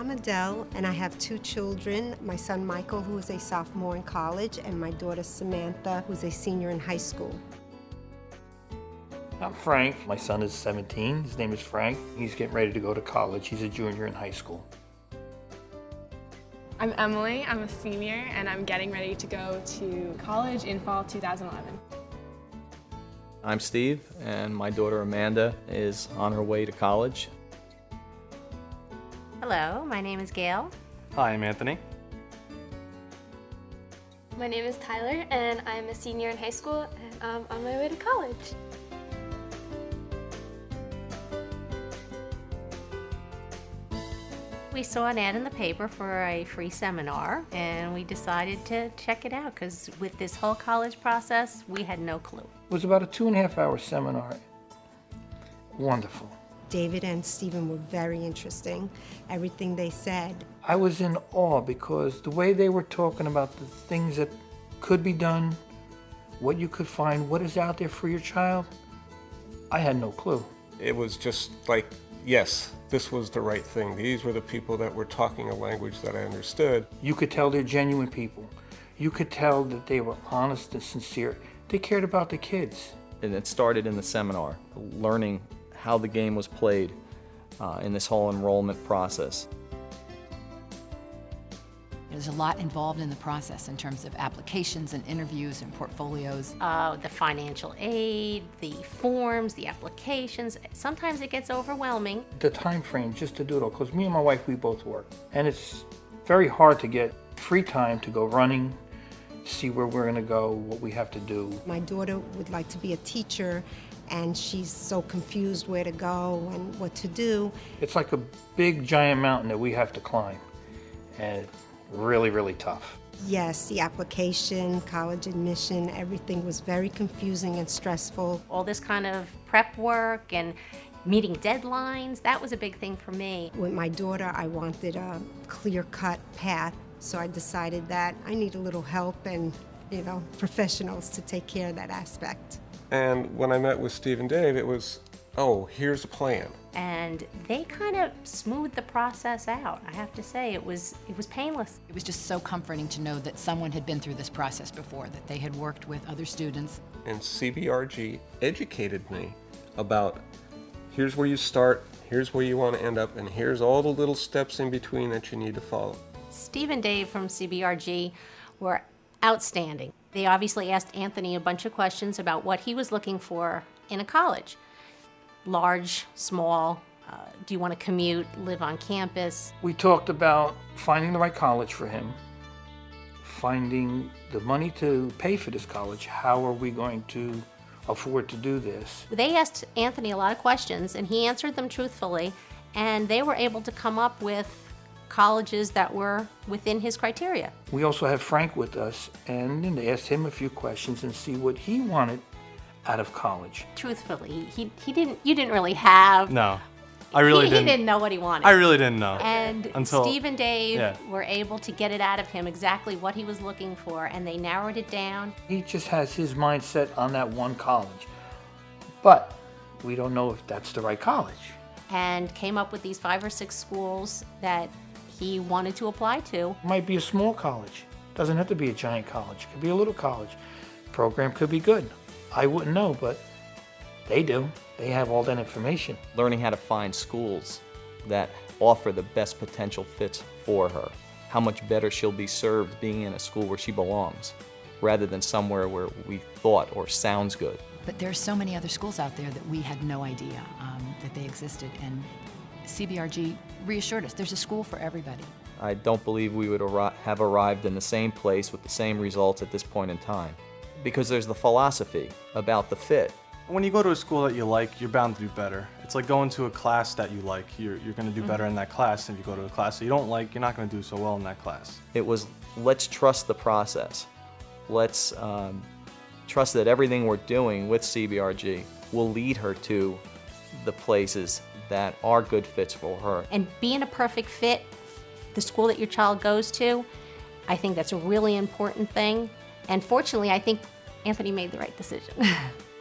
I'm Adele, and I have two children, my son Michael, who is a sophomore in college, and my daughter Samantha, who's a senior in high school. I'm Frank. My son is 17. His name is Frank. He's getting ready to go to college. He's a junior in high school. I'm Emily. I'm a senior, and I'm getting ready to go to college in fall 2011. I'm Steve, and my daughter Amanda is on her way to college. Hello, my name is Gail. Hi, I'm Anthony. My name is Tyler, and I'm a senior in high school, and I'm on my way to college. We saw an ad in the paper for a free seminar, and we decided to check it out because with this whole college process, we had no clue. It was about a 2.5-hour seminar. Wonderful. David and Stephen were very interesting, everything they said. I was in awe because the way they were talking about the things that could be done, what you could find, what is out there for your child, I had no clue. It was just like, yes, this was the right thing. These were the people that were talking a language that I understood. You could tell they're genuine people. You could tell that they were honest and sincere. They cared about the kids. And it started in the seminar, learning how the game was played in this whole enrollment process. There's a lot involved in the process in terms of applications and interviews and portfolios. The financial aid, the forms, the applications, sometimes it gets overwhelming. The time frame just to do it all, because me and my wife, we both work. And it's very hard to get free time to go running, see where we're gonna go, what we have to do. My daughter would like to be a teacher, and she's so confused where to go and what to do. It's like a big giant mountain that we have to climb, and it's really, really tough. Yes, the application, college admission, everything was very confusing and stressful. All this kind of prep work and meeting deadlines, that was a big thing for me. With my daughter, I wanted a clear-cut path, so I decided that I need a little help and, professionals to take care of that aspect. And when I met with Steve and Dave, it was, oh, here's a plan. And they kind of smoothed the process out. I have to say, it was painless. It was just so comforting to know that someone had been through this process before, that they had worked with other students. And CBRG educated me about here's where you start, here's where you want to end up, and here's all the little steps in between that you need to follow. Steve and Dave from CBRG were outstanding. They obviously asked Anthony a bunch of questions about what he was looking for in a college. Large, small, do you want to commute, live on campus? We talked about finding the right college for him, finding the money to pay for this college. How are we going to afford to do this? They asked Anthony a lot of questions, and he answered them truthfully, and they were able to come up with colleges that were within his criteria. We also had Frank with us, and then they asked him a few questions and see what he wanted out of college. Truthfully, you didn't really have. No, I really didn't. He didn't know what he wanted. I really didn't know. And until Steve and Dave yeah. were able to get it out of him exactly what he was looking for, and they narrowed it down. He just has his mindset on that one college, but we don't know if that's the right college. And came up with these 5 or 6 schools that he wanted to apply to. It might be a small college. Doesn't have to be a giant college. It could be a little college. Program could be good. I wouldn't know, but they do. They have all that information. Learning how to find schools that offer the best potential fits for her. How much better she'll be served being in a school where she belongs, rather than somewhere where we thought or sounds good. But there are so many other schools out there that we had no idea that they existed, and CBRG reassured us there's a school for everybody. I don't believe we would have arrived in the same place with the same results at this point in time, because there's the philosophy about the fit. When you go to a school that you like, you're bound to do better. It's like going to a class that you like. You're going to do better in that class than if you go to a class that you don't like. You're not going to do so well in that class. It was, let's trust the process. Let's trust that everything we're doing with CBRG will lead her to the places that are good fits for her. And being a perfect fit, the school that your child goes to, I think that's a really important thing. And fortunately, I think Anthony made the right decision.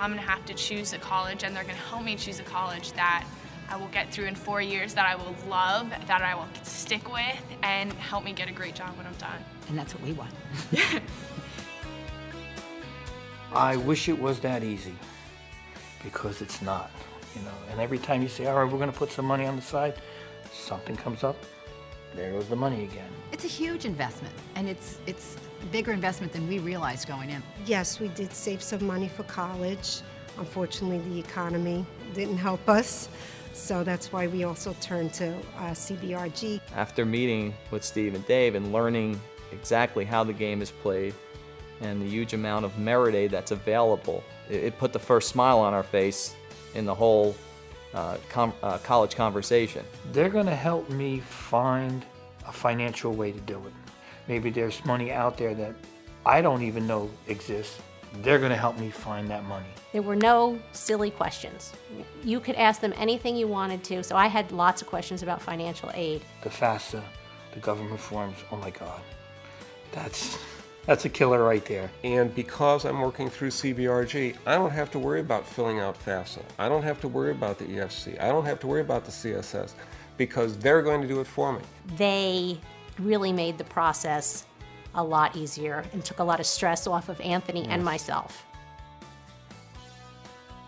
I'm going to have to choose a college, and they're going to help me choose a college that I will get through in 4 years that I will love, that I will stick with, and help me get a great job when I'm done. And that's what we want. I wish it was that easy, because it's not, you know. And every time you say, all right, we're going to put some money on the side, something comes up, there goes the money again. It's a huge investment, and it's a bigger investment than we realized going in. Yes, we did save some money for college. Unfortunately, the economy didn't help us, so that's why we also turned to CBRG. After meeting with Steve and Dave and learning exactly how the game is played and the huge amount of merit aid that's available, it put the first smile on our face in the whole college conversation. They're going to help me find a financial way to do it. Maybe there's money out there that I don't even know exists. They're going to help me find that money. There were no silly questions. You could ask them anything you wanted to, so I had lots of questions about financial aid. The FAFSA, the government forms, oh my God, that's a killer right there. And because I'm working through CBRG, I don't have to worry about filling out FAFSA. I don't have to worry about the EFC. I don't have to worry about the CSS, because they're going to do it for me. They really made the process a lot easier and took a lot of stress off of Anthony and myself.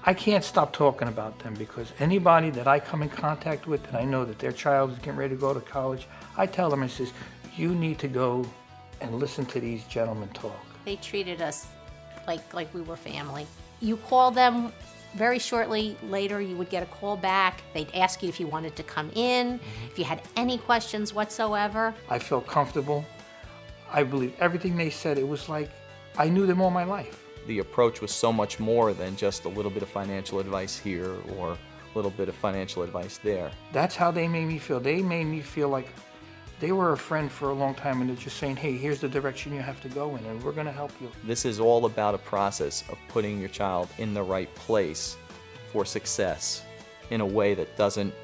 I can't stop talking about them, because anybody that I come in contact with that I know that their child is getting ready to go to college, I tell them, I says, you need to go and listen to these gentlemen talk. They treated us like we were family. You called them very shortly later, you would get a call back. They'd ask you if you wanted to come in, if you had any questions whatsoever. I felt comfortable. I believe everything they said. It was like I knew them all my life. The approach was so much more than just a little bit of financial advice here or a little bit of financial advice there. That's how they made me feel. They made me feel like they were a friend for a long time, and they're just saying, hey, here's the direction you have to go in, and we're going to help you. This is all about a process of putting your child in the right place for success in a way that doesn't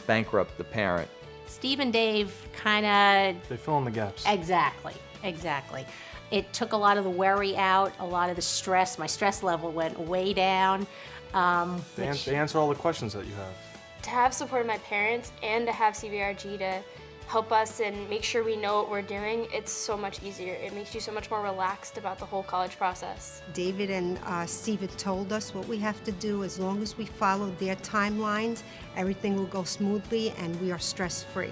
bankrupt the parent. Steve and Dave kind of... They fill in the gaps. Exactly. It took a lot of the worry out, a lot of the stress. My stress level went way down. They answer all the questions that you have. To have support of my parents and to have CBRG to help us and make sure we know what we're doing, it's so much easier. It makes you so much more relaxed about the whole college process. David and Steven told us what we have to do. As long as we follow their timelines, everything will go smoothly and we are stress-free.